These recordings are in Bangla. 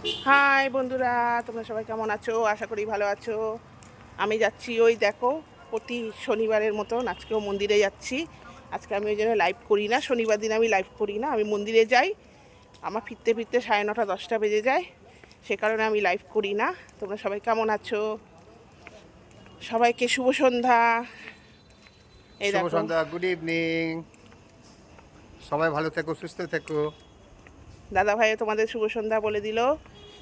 হাই বন্ধুরা, তোমরা সবাই কেমন আছো? আশা করি ভালো আছো। আমি যাচ্ছি, ওই দেখো, প্রতি শনিবারের মতন আজকেও মন্দিরে যাচ্ছি। আজকে আমি ওই জন্য লাইভ করি না, শনিবার দিন আমি লাইভ করি না, আমি মন্দিরে যাই। আমার ফিরতে ফিরতে 9:30 10টা বেজে যায়, সে কারণে আমি লাইভ করি না। তোমরা সবাই কেমন আছো? সবাইকে শুভ সন্ধ্যা। এই শুভ দেখো, সন্ধ্যা, গুড ইভিনিং। সবাই ভালো থেকো, সুস্থ থেকো। দাদা ভাই তোমাদের শুভ সন্ধ্যা বলে দিল।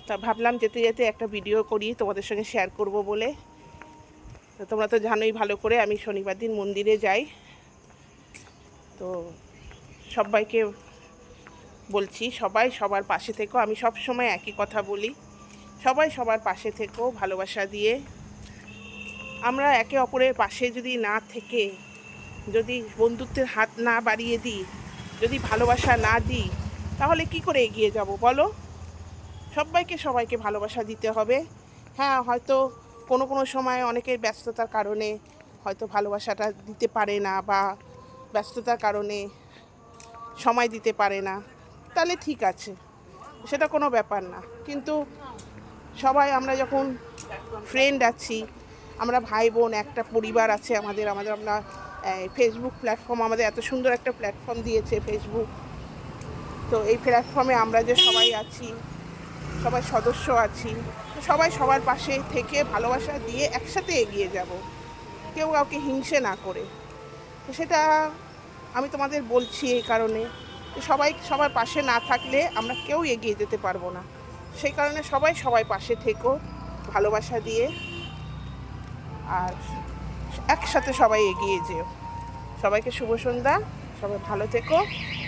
তা ভাবলাম যেতে যেতে একটা ভিডিও করি, তোমাদের সঙ্গে শেয়ার করব বলে। তো তোমরা তো জানোই ভালো করে আমি শনিবার দিন মন্দিরে যাই। তো সবাইকে বলছি, সবাই সবার পাশে থেকো। আমি সব সময় একই কথা বলি, সবাই সবার পাশে থেকো ভালোবাসা দিয়ে। আমরা একে অপরের পাশে যদি না থেকে, যদি বন্ধুত্বের হাত না বাড়িয়ে দিই, যদি ভালোবাসা না দিই, তাহলে কি করে এগিয়ে যাব বলো? সবাইকে ভালোবাসা দিতে হবে। হ্যাঁ, হয়তো কোনো কোনো সময় অনেকের ব্যস্ততার কারণে হয়তো ভালোবাসাটা দিতে পারে না, বা ব্যস্ততার কারণে সময় দিতে পারে না, তাহলে ঠিক আছে, সেটা কোনো ব্যাপার না। কিন্তু সবাই আমরা যখন ফ্রেন্ড আছি, আমরা ভাই বোন, একটা পরিবার আছে আমাদের আমাদের আমরা ফেসবুক প্ল্যাটফর্ম, আমাদের এত সুন্দর একটা প্ল্যাটফর্ম দিয়েছে ফেসবুক। তো এই প্ল্যাটফর্মে আমরা যে সবাই আছি, সবাই সদস্য আছি, তো সবাই সবার পাশে থেকে ভালোবাসা দিয়ে একসাথে এগিয়ে যাব, কেউ কাউকে হিংসে না করে। তো সেটা আমি তোমাদের বলছি এই কারণে, সবাই সবার পাশে না থাকলে আমরা কেউ এগিয়ে যেতে পারবো না। সেই কারণে সবাই সবাই পাশে থেকো ভালোবাসা দিয়ে, আর একসাথে সবাই এগিয়ে যেও। সবাইকে শুভ সন্ধ্যা, সবাই ভালো থেকো,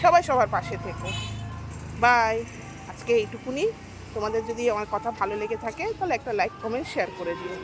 সবাই সবার পাশে থেকো। বাই। আজকে এইটুকুনি। তোমাদের যদি আমার কথা ভালো লেগে থাকে তাহলে একটা লাইক কমেন্ট শেয়ার করে দিও।